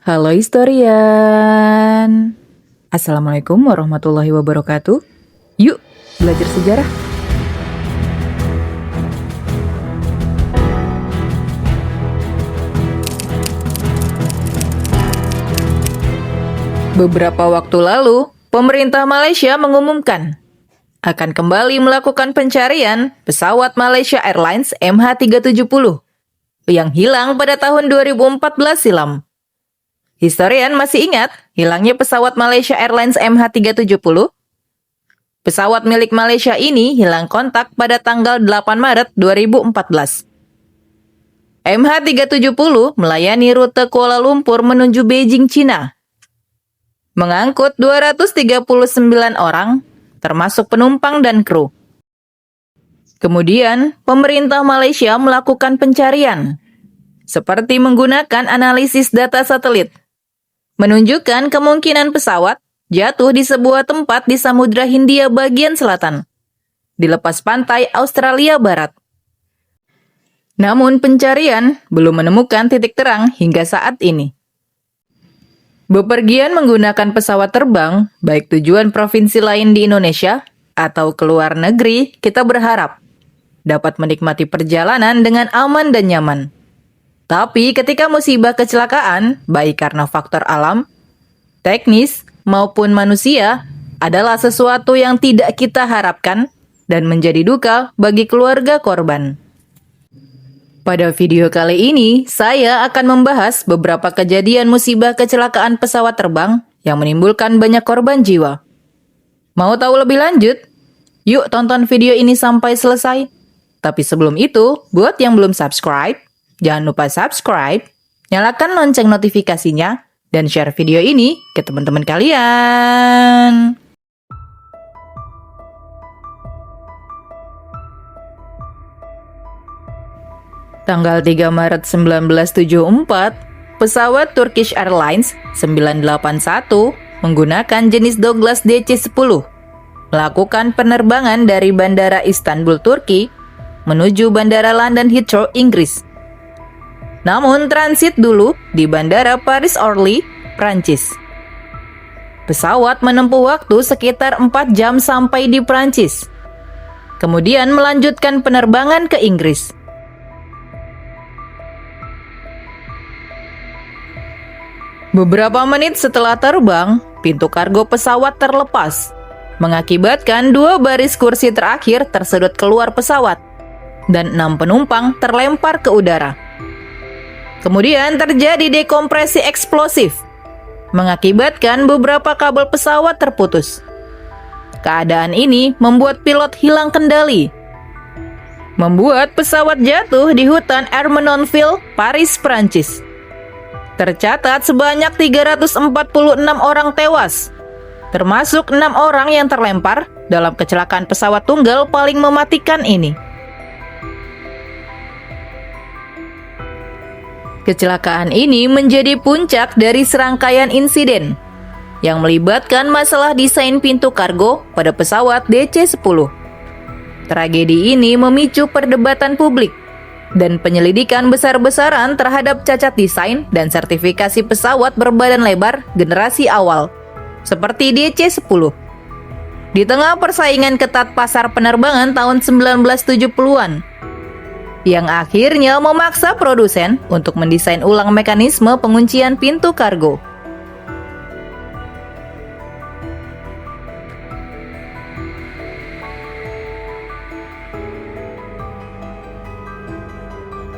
Halo historian. Assalamualaikum warahmatullahi wabarakatuh. Yuk, belajar sejarah. Beberapa waktu lalu, pemerintah Malaysia mengumumkan akan kembali melakukan pencarian pesawat Malaysia Airlines MH370 yang hilang pada tahun 2014 silam. Historian masih ingat hilangnya pesawat Malaysia Airlines MH370? Pesawat milik Malaysia ini hilang kontak pada tanggal 8 Maret 2014. MH370 melayani rute Kuala Lumpur menuju Beijing, China. Mengangkut 239 orang, termasuk penumpang dan kru. Kemudian, pemerintah Malaysia melakukan pencarian, seperti menggunakan analisis data satelit, menunjukkan kemungkinan pesawat jatuh di sebuah tempat di Samudra Hindia bagian selatan, di lepas pantai Australia Barat. Namun pencarian belum menemukan titik terang hingga saat ini. Bepergian menggunakan pesawat terbang, baik tujuan provinsi lain di Indonesia atau ke luar negeri, kita berharap dapat menikmati perjalanan dengan aman dan nyaman. Tapi ketika musibah kecelakaan, baik karena faktor alam, teknis, maupun manusia, adalah sesuatu yang tidak kita harapkan dan menjadi duka bagi keluarga korban. Pada video kali ini, saya akan membahas beberapa kejadian musibah kecelakaan pesawat terbang yang menimbulkan banyak korban jiwa. Mau tahu lebih lanjut? Yuk tonton video ini sampai selesai. Tapi sebelum itu, buat yang belum subscribe, jangan lupa subscribe, nyalakan lonceng notifikasinya, dan share video ini ke teman-teman kalian. Tanggal 3 Maret 1974, pesawat Turkish Airlines 981 menggunakan jenis Douglas DC-10 melakukan penerbangan dari Bandara Istanbul, Turki, menuju Bandara London Heathrow, Inggris. Namun transit dulu di Bandara Paris-Orly, Prancis. Pesawat menempuh waktu sekitar 4 jam sampai di Prancis. Kemudian melanjutkan penerbangan ke Inggris. Beberapa menit setelah terbang, pintu kargo pesawat terlepas, mengakibatkan 2 baris kursi terakhir tersedot keluar pesawat, dan 6 penumpang terlempar ke udara. Kemudian terjadi dekompresi eksplosif, mengakibatkan beberapa kabel pesawat terputus. Keadaan ini membuat pilot hilang kendali, membuat pesawat jatuh di hutan Ermenonville, Paris, Prancis. Tercatat sebanyak 346 orang tewas, termasuk 6 orang yang terlempar dalam kecelakaan pesawat tunggal paling mematikan ini. Kecelakaan ini menjadi puncak dari serangkaian insiden yang melibatkan masalah desain pintu kargo pada pesawat DC-10. Tragedi ini memicu perdebatan publik dan penyelidikan besar-besaran terhadap cacat desain dan sertifikasi pesawat berbadan lebar generasi awal, seperti DC-10. Di tengah persaingan ketat pasar penerbangan tahun 1970-an, yang akhirnya memaksa produsen untuk mendesain ulang mekanisme penguncian pintu kargo.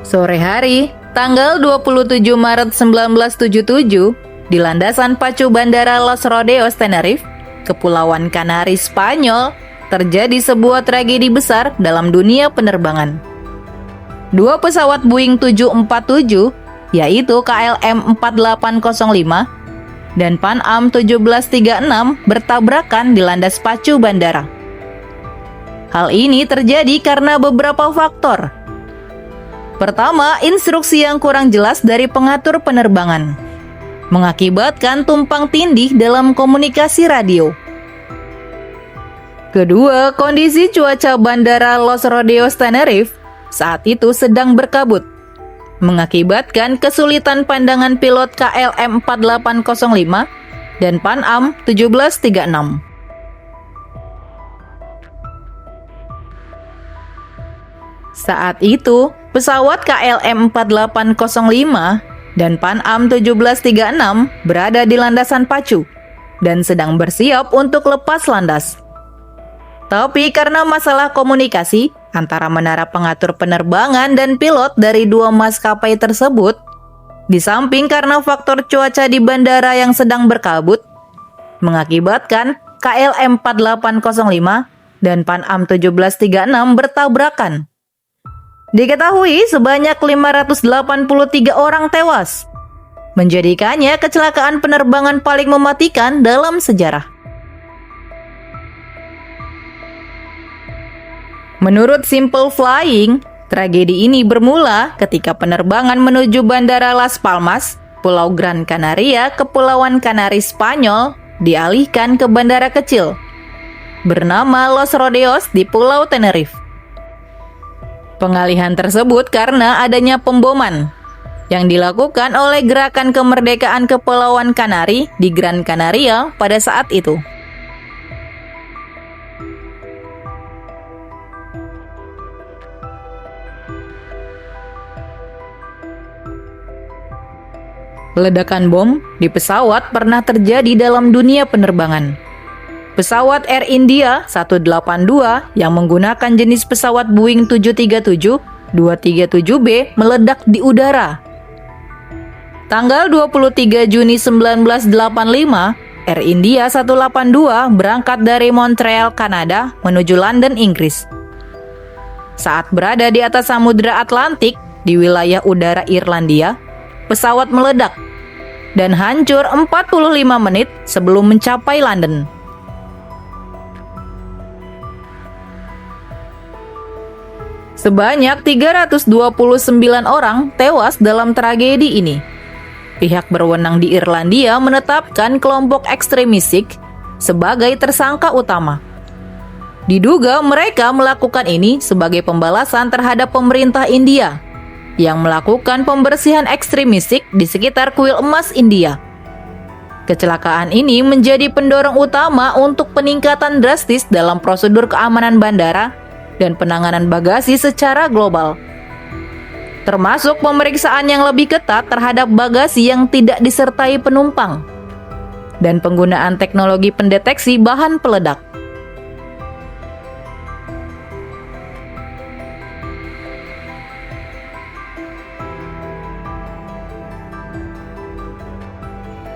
Sore hari, tanggal 27 Maret 1977, di landasan pacu Bandara Los Rodeos, Tenerife, Kepulauan Kanari, Spanyol, terjadi sebuah tragedi besar dalam dunia penerbangan. 2 pesawat Boeing 747, yaitu KLM 4805 dan Pan Am 1736 bertabrakan di landas pacu bandara. Hal ini terjadi karena beberapa faktor. Pertama, instruksi yang kurang jelas dari pengatur penerbangan, mengakibatkan tumpang tindih dalam komunikasi radio. Kedua, kondisi cuaca Bandara Los Rodeos, Tenerife saat itu sedang berkabut, mengakibatkan kesulitan pandangan pilot KLM 4805 dan Pan Am 1736. Saat itu, pesawat KLM 4805 dan Pan Am 1736 berada di landasan pacu dan sedang bersiap untuk lepas landas. Tapi karena masalah komunikasi antara menara pengatur penerbangan dan pilot dari dua maskapai tersebut, di samping karena faktor cuaca di bandara yang sedang berkabut, mengakibatkan KLM 4805 dan Pan Am 1736 bertabrakan. Diketahui sebanyak 583 orang tewas, menjadikannya kecelakaan penerbangan paling mematikan dalam sejarah. Menurut Simple Flying, tragedi ini bermula ketika penerbangan menuju Bandara Las Palmas, Pulau Gran Canaria, Kepulauan Kanari, Spanyol, dialihkan ke bandara kecil bernama Los Rodeos di Pulau Tenerife. Pengalihan tersebut karena adanya pemboman yang dilakukan oleh Gerakan Kemerdekaan Kepulauan Kanari di Gran Canaria pada saat itu. Ledakan bom di pesawat pernah terjadi dalam dunia penerbangan. Pesawat Air India 182 yang menggunakan jenis pesawat Boeing 737-237B meledak di udara. Tanggal 23 Juni 1985, Air India 182 berangkat dari Montreal, Kanada menuju London, Inggris. Saat berada di atas Samudra Atlantik di wilayah udara Irlandia, pesawat meledak dan hancur 45 menit sebelum mencapai London. Sebanyak 329 orang tewas dalam tragedi ini. Pihak berwenang di Irlandia menetapkan kelompok ekstremistik sebagai tersangka utama. Diduga mereka melakukan ini sebagai pembalasan terhadap pemerintah India yang melakukan pembersihan ekstremistik di sekitar kuil emas India. Kecelakaan ini menjadi pendorong utama untuk peningkatan drastis dalam prosedur keamanan bandara dan penanganan bagasi secara global, termasuk pemeriksaan yang lebih ketat terhadap bagasi yang tidak disertai penumpang dan penggunaan teknologi pendeteksi bahan peledak.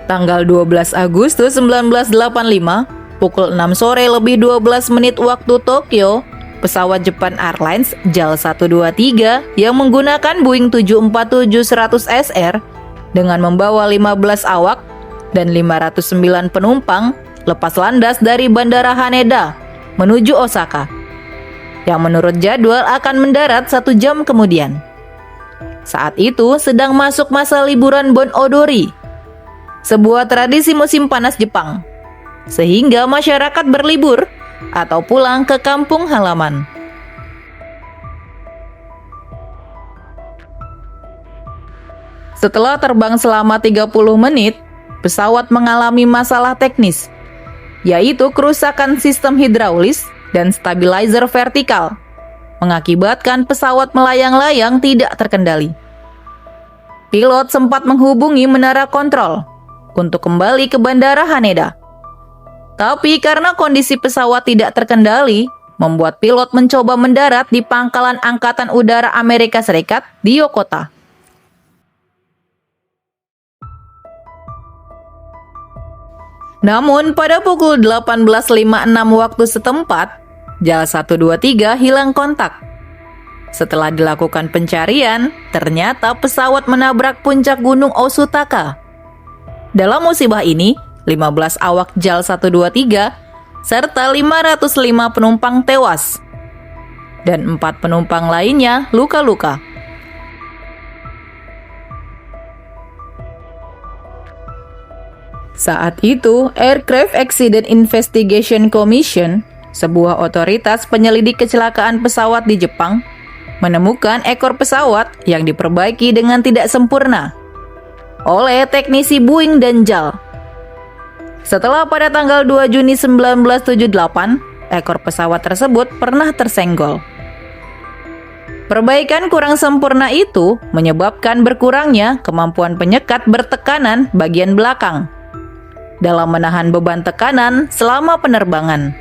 Tanggal 12 Agustus 1985, pukul 6 sore lebih 12 menit waktu Tokyo, pesawat Japan Airlines JAL 123 yang menggunakan Boeing 747-100SR dengan membawa 15 awak dan 509 penumpang lepas landas dari Bandara Haneda menuju Osaka, yang menurut jadwal akan mendarat 1 jam kemudian. Saat itu sedang masuk masa liburan Bon Odori, sebuah tradisi musim panas Jepang, sehingga masyarakat berlibur atau pulang ke kampung halaman. Setelah terbang selama 30 menit, pesawat mengalami masalah teknis, yaitu kerusakan sistem hidraulis dan stabilizer vertikal, mengakibatkan pesawat melayang-layang tidak terkendali. Pilot sempat menghubungi menara kontrol untuk kembali ke Bandara Haneda. Tapi karena kondisi pesawat tidak terkendali, membuat pilot mencoba mendarat di Pangkalan Angkatan Udara Amerika Serikat di Yokota. Namun pada pukul 18.56 waktu setempat, JAL 123 hilang kontak. Setelah dilakukan pencarian, ternyata pesawat menabrak puncak gunung Osutaka. Dalam musibah ini, 15 awak JAL 123 serta 505 penumpang tewas dan 4 penumpang lainnya luka-luka. Saat itu, Aircraft Accident Investigation Commission, sebuah otoritas penyelidik kecelakaan pesawat di Jepang, menemukan ekor pesawat yang diperbaiki dengan tidak sempurna oleh teknisi Boeing dan JAL. Setelah pada tanggal 2 Juni 1978, ekor pesawat tersebut pernah tersenggol. Perbaikan kurang sempurna itu menyebabkan berkurangnya kemampuan penyekat bertekanan bagian belakang dalam menahan beban tekanan selama penerbangan.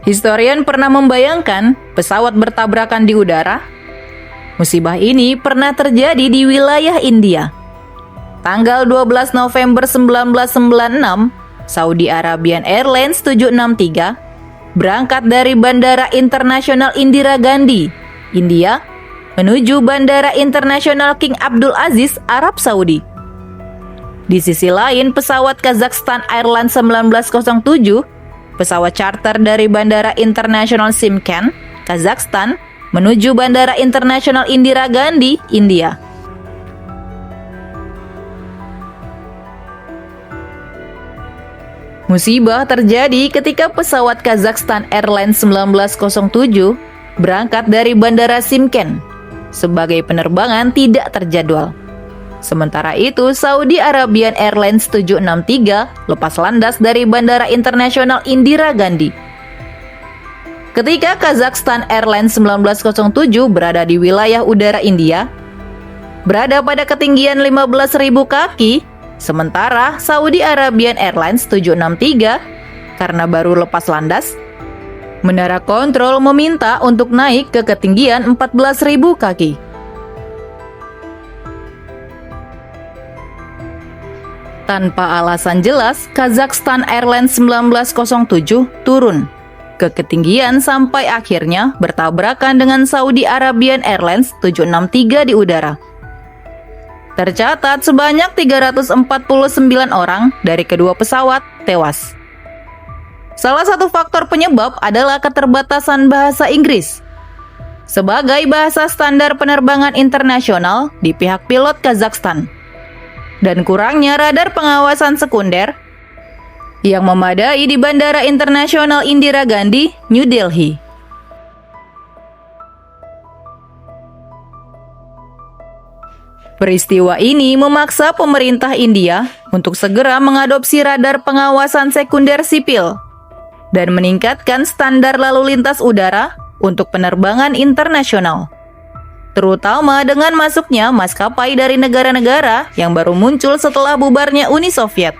Historian pernah membayangkan pesawat bertabrakan di udara. Musibah ini pernah terjadi di wilayah India. Tanggal 12 November 1996, Saudi Arabian Airlines 763 berangkat dari Bandara Internasional Indira Gandhi, India, menuju Bandara Internasional King Abdul Aziz, Arab Saudi. Di sisi lain, pesawat Kazakhstan Airlines 1907, pesawat charter dari Bandara Internasional Shymkent, Kazakhstan, menuju Bandara Internasional Indira Gandhi, India. Musibah terjadi ketika pesawat Kazakhstan Airlines 1907 berangkat dari Bandara Shymkent sebagai penerbangan tidak terjadwal. Sementara itu, Saudi Arabian Airlines 763 lepas landas dari Bandara Internasional Indira Gandhi. Ketika Kazakhstan Airlines 1907 berada di wilayah udara India, berada pada ketinggian 15.000 kaki, sementara Saudi Arabian Airlines 763 karena baru lepas landas, menara kontrol meminta untuk naik ke ketinggian 14.000 kaki. Tanpa alasan jelas, Kazakhstan Airlines 1907 turun ke ketinggian sampai akhirnya bertabrakan dengan Saudi Arabian Airlines 763 di udara. Tercatat sebanyak 349 orang dari kedua pesawat tewas. Salah satu faktor penyebab adalah keterbatasan bahasa Inggris sebagai bahasa standar penerbangan internasional di pihak pilot Kazakhstan, dan kurangnya radar pengawasan sekunder yang memadai di Bandara Internasional Indira Gandhi, New Delhi. Peristiwa ini memaksa pemerintah India untuk segera mengadopsi radar pengawasan sekunder sipil dan meningkatkan standar lalu lintas udara untuk penerbangan internasional, terutama dengan masuknya maskapai dari negara-negara yang baru muncul setelah bubarnya Uni Soviet.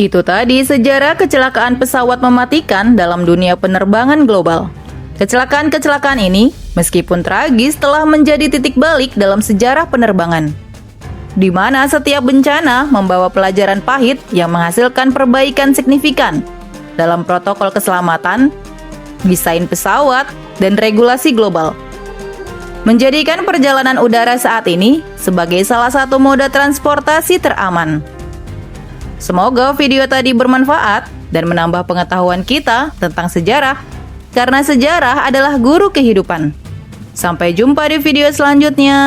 Itu tadi sejarah kecelakaan pesawat mematikan dalam dunia penerbangan global. Kecelakaan-kecelakaan ini, meskipun tragis, telah menjadi titik balik dalam sejarah penerbangan, di mana setiap bencana membawa pelajaran pahit yang menghasilkan perbaikan signifikan dalam protokol keselamatan, desain pesawat, dan regulasi global, menjadikan perjalanan udara saat ini sebagai salah satu moda transportasi teraman. Semoga video tadi bermanfaat dan menambah pengetahuan kita tentang sejarah, karena sejarah adalah guru kehidupan. Sampai jumpa di video selanjutnya.